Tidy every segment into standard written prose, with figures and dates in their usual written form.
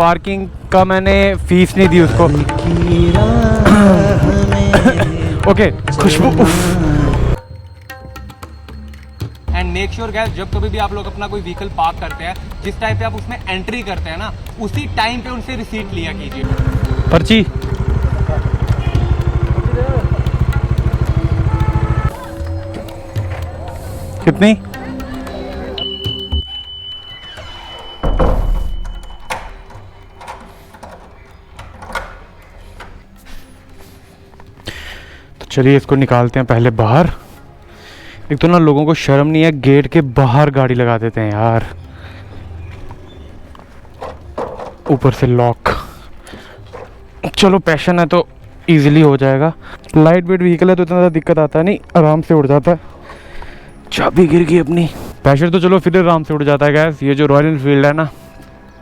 Parking का मैंने fees नहीं दी उसको। Okay, Khushboo. And make sure guys, जब कभी भी आप लोग अपना कोई व्हीकल पार्क करते हैं, जिस टाइम पे आप उसमें एंट्री करते हैं ना, उसी टाइम पे उनसे रिसीट लिया कीजिए। पर्ची कितनी? तो चलिए इसको निकालते हैं पहले बाहर। एक तो ना लोगों को शर्म नहीं है, गेट के बाहर गाड़ी लगा देते हैं यार। ऊपर से लॉक। चलो पैशन है तो इजीली हो जाएगा। लाइट वेट व्हीकल है तो इतना ज़्यादा दिक्कत आता नहीं, आराम से उड़ जाता है। चाबी गिर गई अपनी। पैशन तो चलो फिर आराम से उड़ जाता है गैस। ये जो रॉयल एनफील्ड है ना,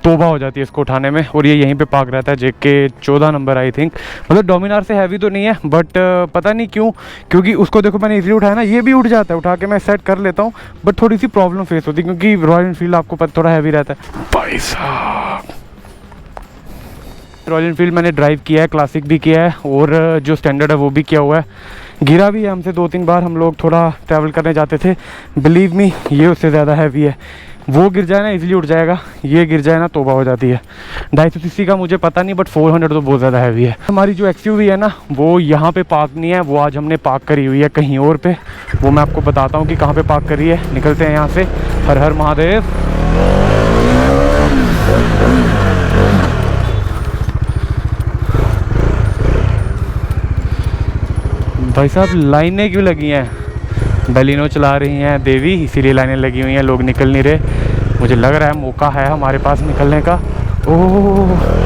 तोबा हो जाती है इसको उठाने में। और ये यहीं पे पार्क रहता है, जेके 14 नंबर आई थिंक। मतलब डोमिनार से हैवी तो नहीं है, बट पता नहीं क्यों, क्योंकि उसको देखो मैंने इजीली उठाया ना, ये भी उठ जाता है। उठा के मैं सेट कर लेता हूँ, बट थोड़ी सी प्रॉब्लम फेस होती है क्योंकि रॉयल एनफील्ड आपको पता थोड़ा हैवी रहता है। भाई साहब, रॉयल एनफील्ड मैंने ड्राइव किया है, क्लासिक भी किया है और जो स्टैंडर्ड है वो भी किया हुआ है। गिरा भी है हमसे 2-3 बार, हम लोग थोड़ा ट्रैवल करने जाते थे। बिलीव मी, ये उससे ज़्यादा हैवी है। वो गिर जाए ना इजीली उठ जाएगा, ये गिर जाए ना तोबा हो जाती है। 250 सीसी का मुझे पता नहीं, बट 400 तो बहुत ज़्यादा हैवी है। हमारी जो XUV है ना, वो यहाँ पे पार्क नहीं है, वो आज हमने पार्क करी हुई है कहीं और पे। वो मैं आपको बताता हूँ कि कहाँ पे पार्क करी है। निकलते हैं यहाँ से। हर हर महादेव। भाई साहब, लाइनें क्यों लगी हैं? बलिनो चला रही हैं देवी, इसीलिए लाइनें लगी हुई हैं, लोग निकल नहीं रहे। मुझे लग रहा है मौका है हमारे पास निकलने का। ओह,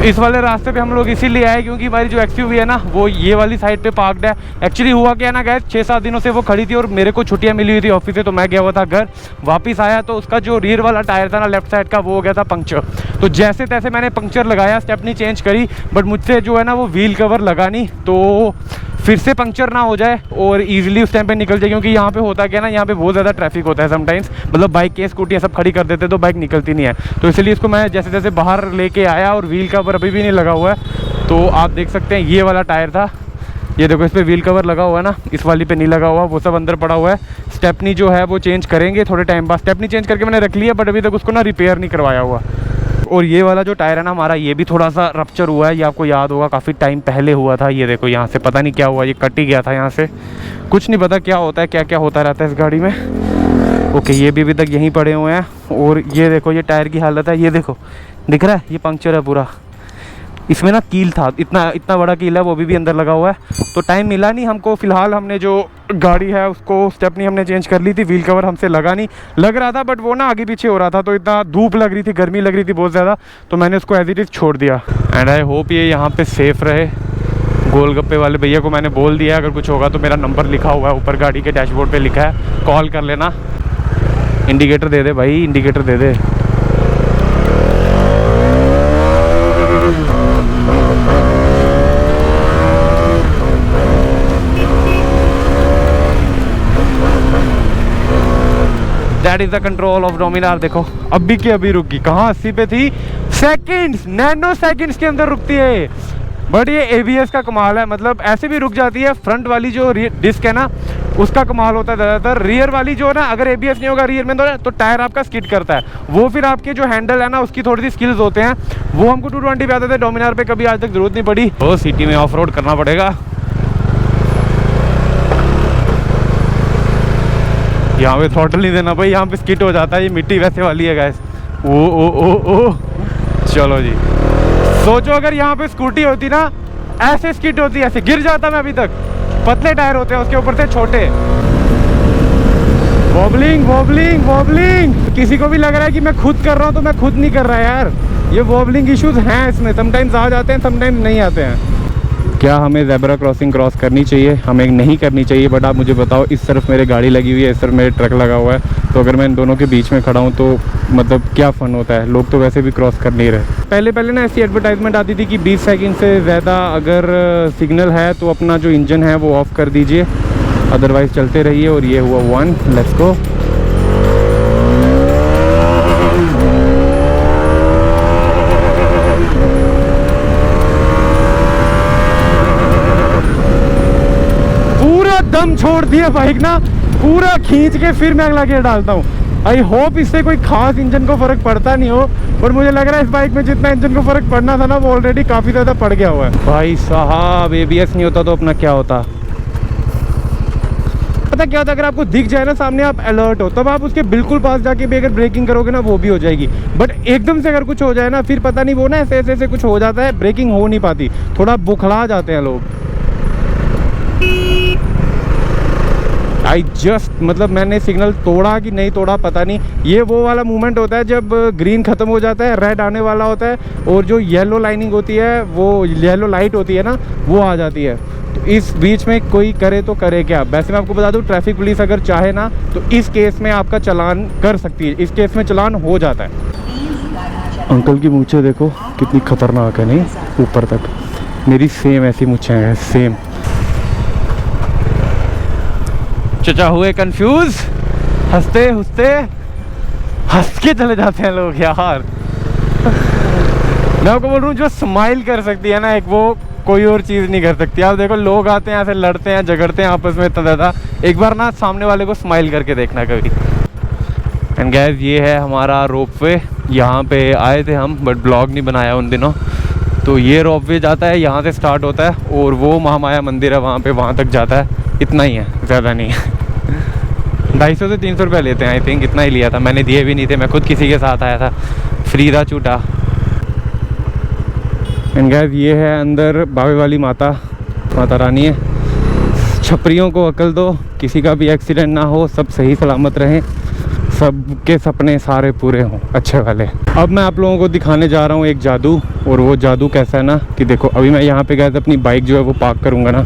इस वाले रास्ते पे हम लोग इसीलिए आए क्योंकि हमारी जो XUV है ना, वो ये वाली साइड पे पार्कड है। एक्चुअली हुआ क्या ना गैस, 6-7 दिनों से वो खड़ी थी और मेरे को छुट्टियां मिली हुई थी ऑफिस से, तो मैं गया हुआ था घर। वापस आया तो उसका जो रियर वाला टायर था ना, लेफ्ट साइड का, वो हो गया था पंक्चर। तो जैसे तैसे मैंने पंक्चर लगाया, स्टेपनी चेंज करी, बट मुझसे जो है ना वो व्हील कवर लगा नहीं, तो फिर से पंक्चर ना हो जाए और ईजिली उस टाइम पे निकल जाए। क्योंकि यहाँ पे होता क्या ना, यहाँ पे बहुत ज़्यादा ट्रैफिक होता है समटाइम्स। मतलब बाइक के स्कूटियाँ सब खड़ी कर देते तो बाइक निकलती नहीं है। तो इसलिए इसको मैं जैसे जैसे बाहर लेके आया और व्हील कवर अभी भी नहीं लगा हुआ है। तो आप देख सकते हैं ये वाला टायर था, ये देखो इस पर व्हील कवर लगा हुआ है ना, इस वाली पे नहीं लगा हुआ, वो सब अंदर पड़ा हुआ है। स्टेपनी जो है वो चेंज करेंगे थोड़े टाइम बाद। स्टेपनी चेंज करके मैंने रख लिया, बट अभी तक उसको ना रिपेयर नहीं करवाया हुआ। और ये वाला जो टायर है ना हमारा, ये भी थोड़ा सा रप्चर हुआ है। ये आपको याद होगा काफ़ी टाइम पहले हुआ था। ये देखो यहाँ से पता नहीं क्या हुआ, ये कट ही गया था यहाँ से। कुछ नहीं पता क्या होता है, क्या क्या होता रहता है इस गाड़ी में। ओके, ये भी अभी तक यहीं पड़े हुए हैं। और ये देखो ये टायर की हालत है, ये देखो दिख रहा है, ये पंक्चर है पूरा। इसमें ना कील था, इतना बड़ा कील है, वो भी अंदर लगा हुआ है। तो टाइम मिला नहीं हमको। फिलहाल हमने जो गाड़ी है उसको स्टेपनी हमने चेंज कर ली थी, व्हील कवर हमसे लगा नहीं। लग रहा था बट वो ना आगे पीछे हो रहा था, तो इतना धूप लग रही थी, गर्मी लग रही थी बहुत ज़्यादा, तो मैंने उसको एज इट इज़ छोड़ दिया। एंड आई होप ये यहाँ पे सेफ़ रहे। गोलगप्पे वाले भैया को मैंने बोल दिया अगर कुछ होगा तो मेरा नंबर लिखा हुआ है ऊपर गाड़ी के डैशबोर्ड पे लिखा है, कॉल कर लेना। इंडिकेटर दे दे भाई, indicator they they. That is the control of Dominar. देखो अभी की अभी रुकी, कहाँ 80 पे थी, सेकंड्स, नैनो सेकंड्स के अंदर रुकती है। बट ये ABS का कमाल है, मतलब ऐसे भी रुक जाती है। फ्रंट वाली जो डिस्क है ना, उसका कमाल होता है ज़्यादातर। रियर वाली जो है ना, अगर ABS नहीं होगा रियर में तो टायर आपका स्किड करता है। वो फिर आपके जो हैंडल है ना, उसकी थोड़ी सी स्किल्स होते हैं। वो हमको 220 पे आते थे, डोमिनार पे कभी आज तक जरूरत नहीं पड़ी। तो सिटी में ऑफ रोड करना पड़ेगा। यहाँ पे थ्रॉटल नहीं देना भाई, यहाँ पे स्किट हो जाता है। ये मिट्टी वैसे वाली है गैस। ओ ओ ओ ओ, चलो जी। सोचो अगर यहाँ पे स्कूटी होती ना, ऐसे स्किट होती, ऐसे गिर जाता मैं अभी तक। पतले टायर होते हैं उसके ऊपर से छोटे। Wobbling wobbling wobbling. किसी को भी लग रहा है कि मैं खुद कर रहा हूँ, तो मैं खुद नहीं कर रहा यार। ये वॉबलिंग इश्यूज हैं इसमें, समटाइम्स आ जाते हैं, समटाइम्स नहीं आते हैं। क्या हमें ज़ेब्रा क्रॉसिंग क्रॉस करनी चाहिए, हमें नहीं करनी चाहिए? बट आप मुझे बताओ, इस तरफ मेरे गाड़ी लगी हुई है, इस तरफ मेरे ट्रक लगा हुआ है, तो अगर मैं इन दोनों के बीच में खड़ा हूँ तो मतलब क्या फ़न होता है। लोग तो वैसे भी क्रॉस कर नहीं रहे। पहले ना ऐसी एडवर्टाइजमेंट आती थी कि 20 सेकंड से ज़्यादा अगर सिग्नल है तो अपना जो इंजन है वो ऑफ़ कर दीजिए, अदरवाइज़ चलते रहिए। और ये हुआ 1, लेट्स गो। पूरा दम छोड़ दिया बाइक ना, पूरा खींच के फिर मैं अगला गियर डालता हूँ। आई होप इससे कोई खास इंजन को फ़र्क पड़ता नहीं हो, पर मुझे लग रहा है इस बाइक में जितना इंजन को फ़र्क पड़ना था ना वो ऑलरेडी काफ़ी ज़्यादा पड़ गया हुआ है। भाई साहब ABS नहीं होता तो अपना क्या होता। पता क्या होता, अगर आपको दिख जाए ना सामने, आप अलर्ट हो, तब आप उसके बिल्कुल पास जाके भी अगर ब्रेकिंग करोगे ना वो भी हो जाएगी। बट एकदम से अगर कुछ हो जाए ना, फिर पता नहीं वो ना ऐसे ऐसे कुछ हो जाता है, ब्रेकिंग हो नहीं पाती, थोड़ा बुखला जाते हैं लोग। आई जस्ट मतलब मैंने सिग्नल तोड़ा कि नहीं तोड़ा पता नहीं। ये वो वाला मूवमेंट होता है जब ग्रीन ख़त्म हो जाता है, रेड आने वाला होता है और जो येलो लाइनिंग होती है, वो येलो लाइट होती है ना, वो आ जाती है। तो इस बीच में कोई करे तो करे क्या। वैसे मैं आपको बता दूं, ट्रैफिक पुलिस अगर चाहे ना तो इस केस में आपका चालान कर सकती है, इस केस में चालान हो जाता है। अंकल की मूंछें देखो कितनी खतरनाक है, नहीं ऊपर तक। मेरी सेम ऐसी मूंछें हैं, सेम। चचा हुए कंफ्यूज, हंसते हंसते हंस के चले जाते हैं लोग यार। मैं आपको बोल रहा हूँ, जो स्माइल कर सकती है ना एक, वो कोई और चीज़ नहीं कर सकती। आप देखो लोग आते हैं ऐसे लड़ते हैं झगड़ते हैं आपस में इतना ज़्यादा, एक बार ना सामने वाले को स्माइल करके देखना कभी। एंड गाइस ये है हमारा रोपवे। यहाँ पे आए थे हम बट ब्लॉग नहीं बनाया उन दिनों। तो ये रोपवे जाता है, यहाँ से स्टार्ट होता है और वो महामाया मंदिर है वहाँ पे, वहाँ तक जाता है। इतना ही है, ज़्यादा नहीं है। 250 से 300 रुपये लेते हैं आई थिंक, इतना ही लिया था। मैंने दिए भी नहीं थे, मैं खुद किसी के साथ आया था, फ्री था छूटा। एंड गाइस ये है अंदर बावे वाली माता रानी है। छपरियों को अकल दो, किसी का भी एक्सीडेंट ना हो, सब सही सलामत रहें, सबके सपने सारे पूरे हों अच्छे वाले। अब मैं आप लोगों को दिखाने जा रहा हूँ एक जादू, और वो जादू कैसा है ना कि देखो, अभी मैं यहाँ पे गया अपनी बाइक जो है वो पार्क करूँगा ना,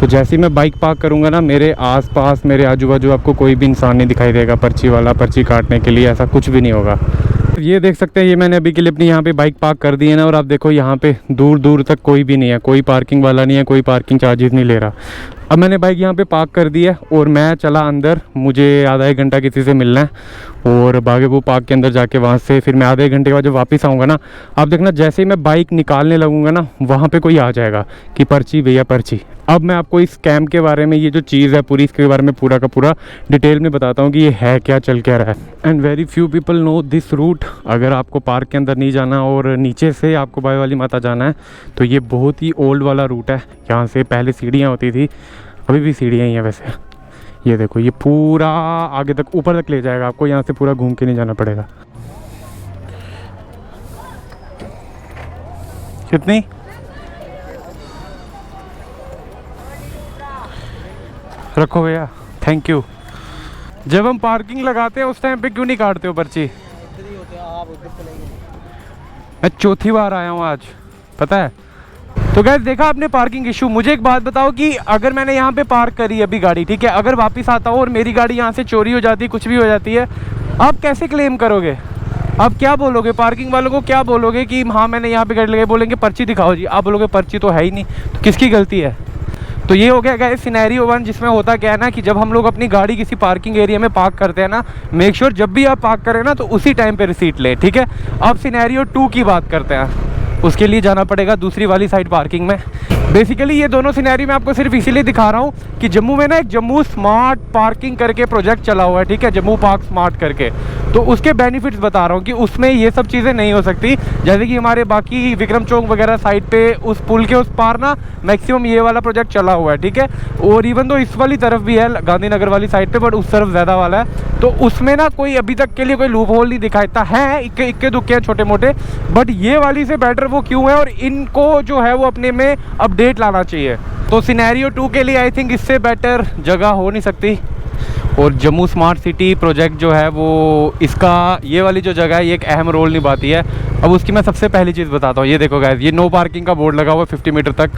तो जैसे ही मैं बाइक पार्क करूँगा ना, मेरे आसपास मेरे आजू बाजू आपको कोई भी इंसान नहीं दिखाई देगा पर्ची वाला, पर्ची काटने के लिए ऐसा कुछ भी नहीं होगा। ये देख सकते हैं, ये मैंने अभी के लिए अपनी यहाँ पे बाइक पार्क कर दी है ना, और आप देखो यहाँ पे दूर दूर तक कोई भी नहीं है, कोई पार्किंग वाला नहीं है, कोई पार्किंग चार्जेस नहीं ले रहा। अब मैंने बाइक यहाँ पे पार्क कर दी है और मैं चला अंदर, मुझे आधा एक घंटा किसी से मिलना है और बागेपुर पार्क के अंदर जाके वहाँ से फिर मैं आधे एक घंटे के बाद जब वापस आऊँगा ना, आप देखना जैसे ही मैं बाइक निकालने लगूँगा ना, वहाँ पे कोई आ जाएगा कि पर्ची भैया पर्ची। अब मैं आपको इस स्कैम के बारे में, ये जो चीज़ है पूरी, इसके बारे में पूरा का पूरा डिटेल में बताता हूँ कि ये है क्या, चल क्या रहा है। And very few people know this route. अगर आपको पार्क के अंदर नहीं जाना और नीचे से आपको बावे वाली माता जाना है तो ये बहुत ही ओल्ड वाला रूट है। यहाँ से पहले सीढ़ियाँ होती थी, अभी भी सीढ़ियाँ ही हैं वैसे। ये देखो, ये पूरा आगे तक ऊपर तक ले जाएगा आपको, यहाँ से पूरा घूम के नहीं जाना पड़ेगा। कितनी रखो भैया, थैंक यू। जब हम पार्किंग लगाते हैं उस टाइम पे क्यों नहीं काटते हो पर्ची? मैं चौथी बार आया हूँ आज, पता है। तो गैस देखा आपने पार्किंग इशू। मुझे एक बात बताओ कि अगर मैंने यहाँ पे पार्क करी अभी गाड़ी, ठीक है, अगर वापस आता हूँ और मेरी गाड़ी यहाँ से चोरी हो जाती है, कुछ भी हो जाती है, आप कैसे क्लेम करोगे? आप क्या बोलोगे पार्किंग वालों को? क्या बोलोगे कि हाँ मैंने यहाँ पे गाड़ी लगाई? बोलेंगे पर्ची दिखाओ जी। आप बोलोगे पर्ची तो है ही नहीं, तो किसकी गलती है? तो ये हो गया गाइस सिनेरियो 1, जिसमें होता क्या है ना कि जब हम लोग अपनी गाड़ी किसी पार्किंग एरिया में पार्क करते हैं ना, मेक श्योर जब भी आप पार्क करें ना तो उसी टाइम पे रिसीट लें, ठीक है। अब सिनेरियो 2 की बात करते हैं। उसके लिए जाना पड़ेगा दूसरी वाली साइड पार्किंग में। बेसिकली ये दोनों सिनेरियो मैं आपको सिर्फ इसीलिए दिखा रहा हूँ कि जम्मू में ना एक जम्मू स्मार्ट पार्किंग करके प्रोजेक्ट चला हुआ है, ठीक है, जम्मू पार्क स्मार्ट करके। तो उसके बेनिफिट्स बता रहा हूँ कि उसमें ये सब चीज़ें नहीं हो सकती। जैसे कि हमारे बाकी विक्रम चौक वगैरह साइड पे उस पुल के उस पार ना मैक्सिमम ये वाला प्रोजेक्ट चला हुआ है, ठीक है। और इवन तो इस वाली तरफ भी है गांधीनगर वाली साइड पे, बट उस तरफ ज़्यादा वाला है। तो उसमें ना कोई अभी तक के लिए कोई लूप होल नहीं दिखाता है, इक्के दुक्के हैं छोटे मोटे, बट ये वाली से बेटर वो क्यों है, और इनको जो है वो अपने में अपडेट लाना चाहिए। तो सिनेरियो 2 के लिए आई थिंक इससे बेटर जगह हो नहीं सकती। और जम्मू स्मार्ट सिटी प्रोजेक्ट जो है वो इसका ये वाली जो जगह है ये एक अहम रोल निभाती है। अब उसकी मैं सबसे पहली चीज़ बताता हूँ। ये देखो गाइस, ये नो पार्किंग का बोर्ड लगा हुआ है 50 मीटर तक।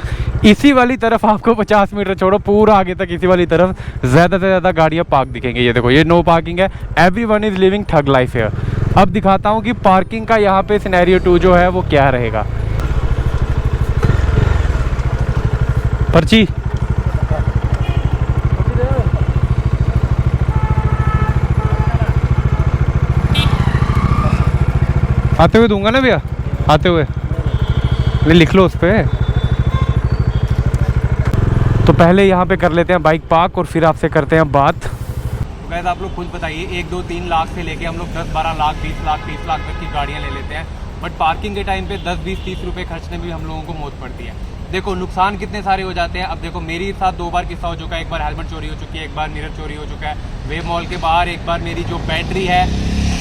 इसी वाली तरफ आपको 50 मीटर छोड़ो पूरा आगे तक इसी वाली तरफ ज़्यादा से ज़्यादा गाड़ियाँ पार्क दिखेंगे। ये देखो, ये नो पार्किंग है। Everyone is living thug life है। अब दिखाता हूँ कि पार्किंग का यहाँ पे सिनेरियो 2 जो है वो क्या रहेगा। पर्ची आते हुए दूंगा ना भैया, आते हुए नहीं लिख लो उस पर। तो पहले यहाँ पे कर लेते हैं बाइक पार्क और फिर आपसे करते हैं बात। गैस आप लोग खुद बताइए, 1, 2, 3 लाख से लेके हम लोग 10, 12 लाख, 20 लाख, 30 लाख तक की गाड़ियाँ ले लेते हैं, बट पार्किंग के टाइम पे 10, 20, 30 रुपये खर्चने में भी हम लोगों को मौत पड़ती है। देखो नुकसान कितने सारे हो जाते हैं। अब देखो मेरे साथ 2 बार किस्सा हो चुका है। एक बार हेलमेट चोरी हो चुकी है, एक बार मिरर चोरी हो चुका है। वेव मॉल के बाहर एक बार मेरी जो बैटरी है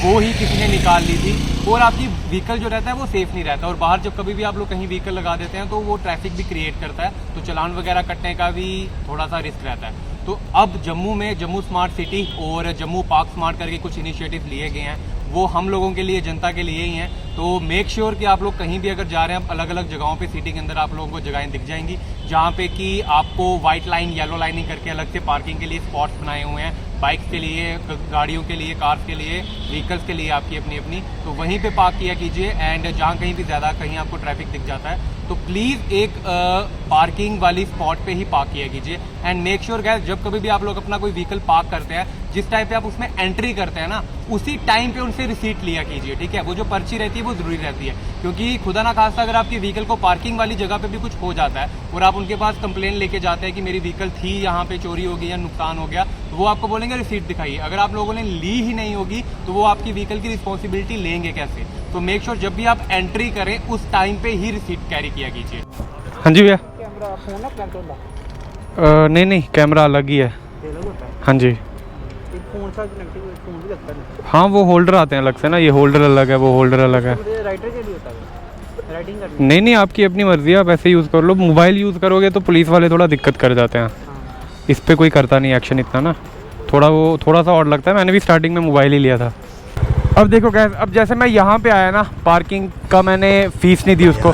वो ही किसी ने निकाल ली थी। और आपकी व्हीकल जो रहता है वो सेफ़ नहीं रहता। और बाहर जब कभी भी आप लोग कहीं व्हीकल लगा देते हैं तो वो ट्रैफिक भी क्रिएट करता है, तो चलान वगैरह कटने का भी थोड़ा सा रिस्क रहता है। तो अब जम्मू में जम्मू स्मार्ट सिटी और जम्मू पार्क स्मार्ट करके कुछ इनिशिएटिव लिए गए हैं, वो हम लोगों के लिए, जनता के लिए ही हैं। तो मेक श्योर कि आप लोग कहीं भी अगर जा रहे हैं, अलग अलग जगहों पे सिटी के अंदर आप लोगों को जगहें दिख जाएंगी जहाँ पे कि आपको वाइट लाइन, येलो लाइनिंग करके अलग से पार्किंग के लिए स्पॉट्स बनाए हुए हैं। बाइक्स के लिए, गाड़ियों के लिए, कार्स के लिए, व्हीकल्स के लिए आपकी अपनी अपनी, तो वहीं पे पार्क किया कीजिए। एंड जहाँ कहीं भी ज़्यादा कहीं आपको ट्रैफिक दिख जाता है तो प्लीज़ एक पार्किंग वाली स्पॉट पे ही पार्क किया कीजिए। एंड मेक श्योर गैस, जब कभी भी आप लोग अपना कोई व्हीकल पार्क करते हैं, जिस टाइम पे आप उसमें एंट्री करते हैं ना, उसी टाइम पे उनसे रिसीट लिया कीजिए, ठीक है। वो जो पर्ची रहती है वो ज़रूरी रहती है, क्योंकि खुदा ना खास्ता अगर आपकी व्हीकल को पार्किंग वाली जगह पे भी कुछ हो जाता है और आप उनके पास कंप्लेन लेके जाते हैं कि मेरी व्हीकल थी यहाँ पे, चोरी हो गई या नुकसान हो गया, तो वो आपको बोलेंगे रिसीट दिखाइए। अगर आप लोगों ने ली ही नहीं होगी तो वो आपकी व्हीकल की रिस्पॉन्सिबिलिटी लेंगे कैसे। तो मेक श्योर जब भी आप एंट्री करें उस टाइम पे ही रिसीट कैरी किया कीजिए। हाँ जी भैया। कैमरा फोन ना फ्रंट वाला? नहीं कैमरा अलग ही है। होता है? हाँ जी। एक फोन सा कनेक्टिव फोन भी लगता है। हाँ वो होल्डर आते हैं अलग से ना, ये होल्डर अलग है, वो होल्डर अलग है। राइटर के लिए होता है, राइटिंग करनी? नहीं आपकी अपनी मर्जी है, आप ऐसे यूज़ कर लो। मोबाइल यूज़ करोगे तो पुलिस वाले थोड़ा दिक्कत कर जाते हैं। इस पर कोई करता नहीं एक्शन इतना ना, थोड़ा सा और लगता है। मैंने भी स्टार्टिंग में मोबाइल ही लिया था। अब देखो गैस, अब जैसे मैं यहाँ पे आया ना, पार्किंग का मैंने फीस नहीं दी उसको।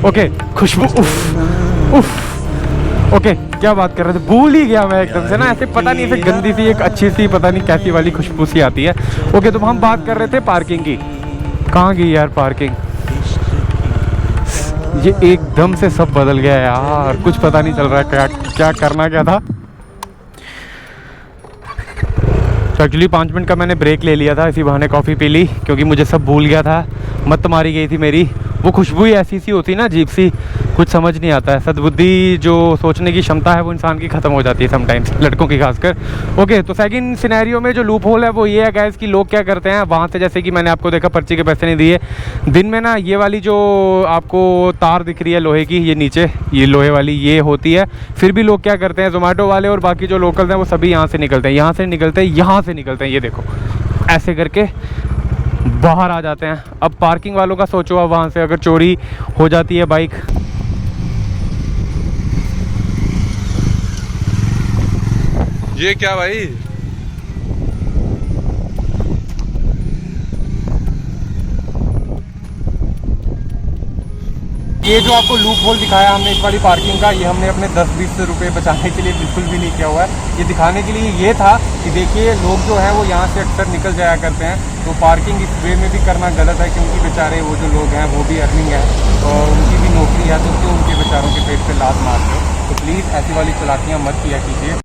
ओके खुशबू, ओके क्या बात कर रहे थे, भूल ही गया मैं एकदम से ना। ऐसे पता नहीं, ऐसे गंदी सी एक अच्छी सी पता नहीं कैसी वाली खुशबू सी आती है। ओके तो हम बात कर रहे थे पार्किंग की। कहाँ गई यार पार्किंग? ये एकदम से सब बदल गया यार, कुछ पता नहीं चल रहा है क्या करना क्या था। तो एक्चुअली 5 मिनट का मैंने ब्रेक ले लिया था, इसी बहाने कॉफ़ी पी ली, क्योंकि मुझे सब भूल गया था। मत मारी गई थी मेरी। वो खुशबू ही ऐसी सी होती ना, अजीब सी, कुछ समझ नहीं आता है। सद्बुद्धि जो सोचने की क्षमता है वो इंसान की ख़त्म हो जाती है समटाइम्स, लड़कों की खासकर। ओके तो सेकंड सिनेरियो में जो लूप होल है वो ये है गैस कि लोग क्या करते हैं वहाँ से, जैसे कि मैंने आपको देखा पर्ची के पैसे नहीं दिए। दिन में ना ये वाली जो आपको तार दिख रही है लोहे की, ये नीचे ये लोहे वाली ये होती है। फिर भी लोग क्या करते हैं, जोमेटो वाले और बाकी जो लोकल्स हैं वो सभी यहाँ से निकलते हैं, यहाँ से निकलते हैं। ये देखो ऐसे करके बाहर आ जाते हैं। अब पार्किंग वालों का सोचो, अब वहाँ से अगर चोरी हो जाती है बाइक, ये क्या भाई? ये जो आपको लूप होल दिखाया हमने इस वाली पार्किंग का, ये हमने अपने 10-20 रुपये बचाने के लिए बिल्कुल भी नहीं किया हुआ है। ये दिखाने के लिए ये था कि देखिए लोग जो है वो यहाँ से अक्सर निकल जाया करते हैं, तो पार्किंग इस वे में भी करना गलत है, क्योंकि बेचारे वो जो लोग हैं वो भी अर्निंग है और उनकी भी नौकरी है, तो क्यों उनके बेचारों के पेट पे लात मारते हो। तो प्लीज़ ऐसी वाली चालाकियाँ मत किया कीजिए।